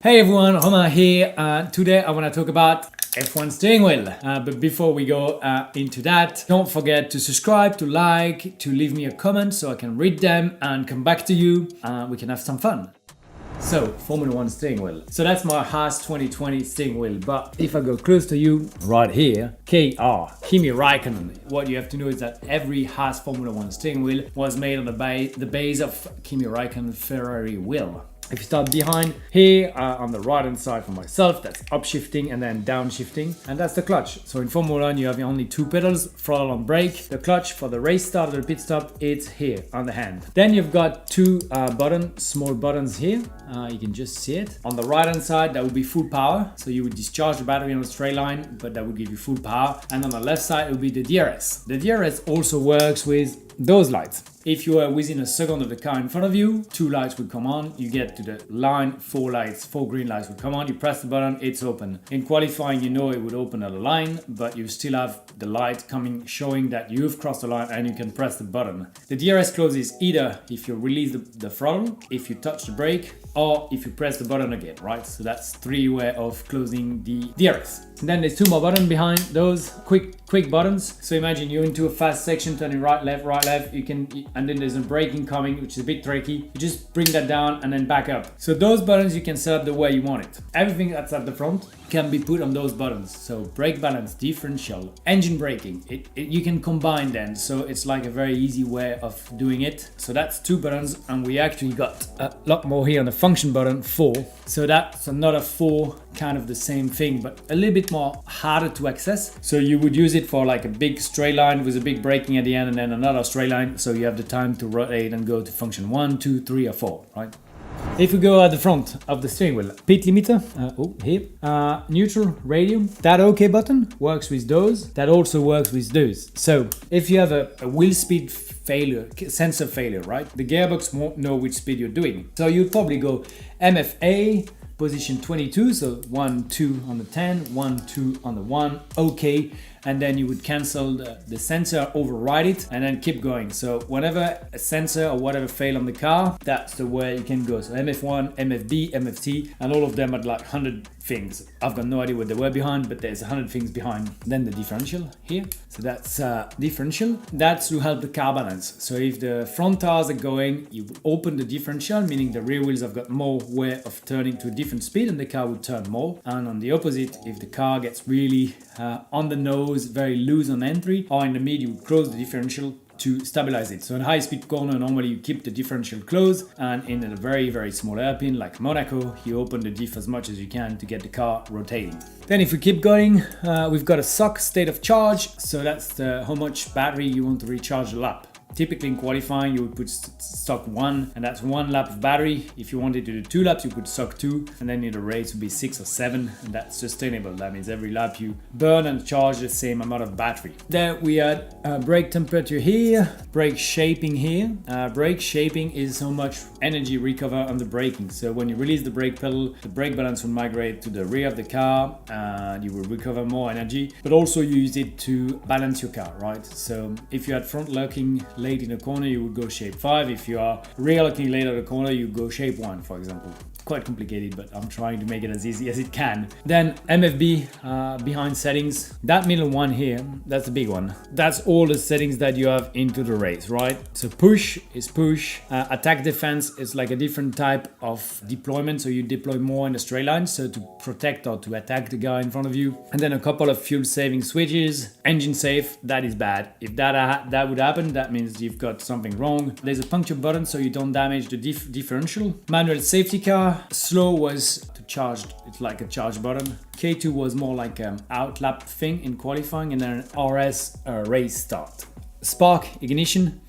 Hey everyone, Romain here. Today I want to talk about F1 steering wheel. But before we go into that, don't forget to subscribe, to like, to leave me a comment so I can read them and come back to you. We can have some fun. So, Formula 1 steering wheel. So that's my Haas 2020 steering wheel. But if I go close to you, right here, Kimi Raikkonen. What you have to know is that every Haas Formula 1 steering wheel was made on the base of Kimi Raikkonen Ferrari wheel. If you start behind here on the right hand side for myself, that's upshifting and then downshifting, and that's the clutch. So in Formula 1 you have only two pedals, throttle and brake. The clutch for the race start or the pit stop, it's here on the hand. Then you've got two small buttons here. You can just see it. On the right hand side that would be full power, so you would discharge the battery on a straight line, but that would give you full power. And on the left side it would be the DRS. The DRS also works with those lights. If you are within a second of the car in front of you, two lights will come on. You get to the line, four green lights will come on. You press the button, it's open. In qualifying, you know it would open at a line, but you still have the light coming, showing that you've crossed the line and you can press the button. The DRS closes either if you release the throttle, if you touch the brake, or if you press the button again, right? So that's three ways of closing the DRS. And then there's two more buttons behind those, quick buttons. So imagine you're into a fast section, turning right, left, you can, and then there's a braking coming, which is a bit tricky. You just bring that down and then back up. So those buttons you can set up the way you want it. Everything that's at the front can be put on those buttons. So brake balance, differential, engine braking, you can combine them. So it's like a very easy way of doing it. So that's two buttons, and we actually got a lot more here on the function button, 4. So that's another 4, kind of the same thing, but a little bit more harder to access. So you would use it for like a big straight line with a big braking at the end and then another straight line. So you have the time to rotate and go to function 1, 2, 3 or 4, right? If we go at the front of the steering wheel, pit limiter, here, neutral, radio, that OK button works with those, that also works with those. So if you have a wheel speed failure, sensor failure, right, the gearbox won't know which speed you're doing. So you'd probably go MFA, position 22, so 1, 2 on the 10, 1, 2 on the 1, OK, and then you would cancel the sensor, override it, and then keep going. So whenever a sensor or whatever fail on the car, that's the way you can go. So MF1, MFB, MFT, and all of them are like 100 things. I've got no idea what they were behind, but there's 100 things behind. Then the differential here. So that's differential. That's to help the car balance. So if the front tires are going, you would open the differential, meaning the rear wheels have got more way of turning to a different speed and the car would turn more. And on the opposite, if the car gets really on the nose, very loose on entry, or in the mid, you would close the differential to stabilize it. So in high speed corner, normally you keep the differential closed, and in a very, very small hairpin like Monaco, you open the diff as much as you can to get the car rotating. Then if we keep going, we've got a SOC, state of charge. So that's how much battery you want to recharge a lap. Typically in qualifying, you would put stock 1, and that's 1 lap of battery. If you wanted to do 2 laps, you put stock 2, and then in the race would be 6 or 7, and that's sustainable. That means every lap you burn and charge the same amount of battery. Then we had brake temperature here, brake shaping here. Brake shaping is how much energy recover on the braking. So when you release the brake pedal, the brake balance will migrate to the rear of the car, and you will recover more energy, but also you use it to balance your car, right? So if you had front locking late in the corner, you would go shape 5. If you are rear locking late at the corner, you go shape 1, for example. Quite complicated, but I'm trying to make it as easy as it can. Then MFB, behind settings. That middle one here, that's the big one. That's all the settings that you have into the race, right? So push is push. Attack defense is like a different type of deployment. So you deploy more in a straight line, so to protect or to attack the guy in front of you. And then a couple of fuel saving switches. Engine safe, that is bad. If that would happen, that means you've got something wrong. There's a puncture button so you don't damage the differential. Manual safety car. Slow was to charge, it's like a charge button. K2 was more like an outlap thing in qualifying, and then RS race start. Spark ignition,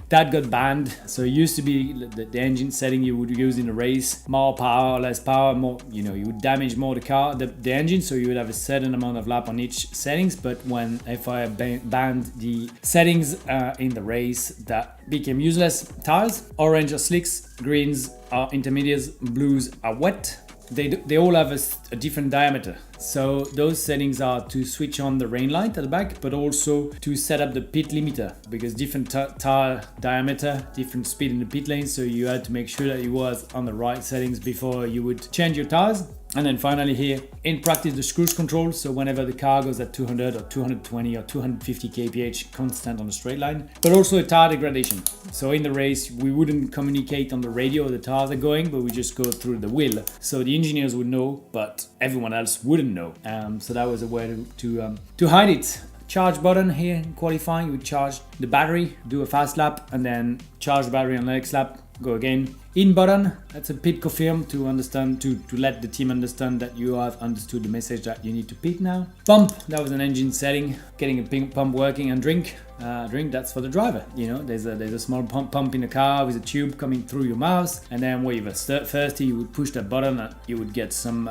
that got banned. So it used to be the engine setting you would use in a race, more power, less power, more, you would damage more the engine, so you would have a certain amount of lap on each settings. But when FIA banned the settings in the race, that became useless. Tires, orange are slicks, greens are intermediates, blues are wet. they all have a different diameter. So those settings are to switch on the rain light at the back, but also to set up the pit limiter, because different tire diameter, different speed in the pit lane. So you had to make sure that you was on the right settings before you would change your tires. And then finally here, in practice, the cruise control. So whenever the car goes at 200 or 220 or 250 kph constant on a straight line, but also a tire degradation. So in the race, we wouldn't communicate on the radio the tires are going, but we just go through the wheel. So the engineers would know, but everyone else wouldn't know. So that was a way to hide it. Charge button here in qualifying, you would charge the battery, do a fast lap, and then charge the battery on the next lap, go again. In button, that's a pit confirm to understand, to let the team understand that you have understood the message that you need to pit now. Pump, that was an engine setting, getting a pink pump working. And drink, that's for the driver. You know, there's a small pump in the car with a tube coming through your mouth, and then when you were thirsty, you would push that button and you would get some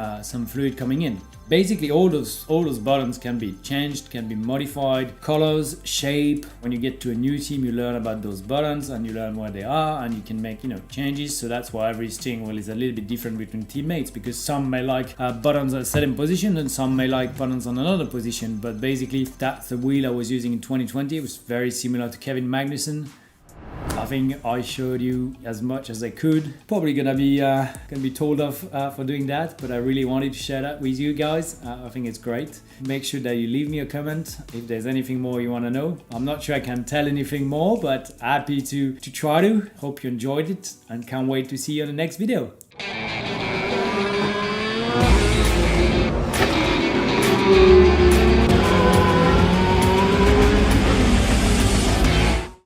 fluid coming in. Basically, all those buttons can be changed, can be modified, colors, shape. When you get to a new team, you learn about those buttons and you learn where they are, and you can make changes. So that's why every steering wheel is a little bit different between teammates, because some may like buttons at a certain position and some may like buttons on another position. But basically, that's the wheel I was using in 2020. It was very similar to Kevin Magnussen. I think I showed you as much as I could. Probably gonna be told off for doing that, but I really wanted to share that with you guys. I think it's great. Make sure that you leave me a comment if there's anything more you want to know. I'm not sure I can tell anything more, but happy to try to. Hope you enjoyed it and can't wait to see you in the next video.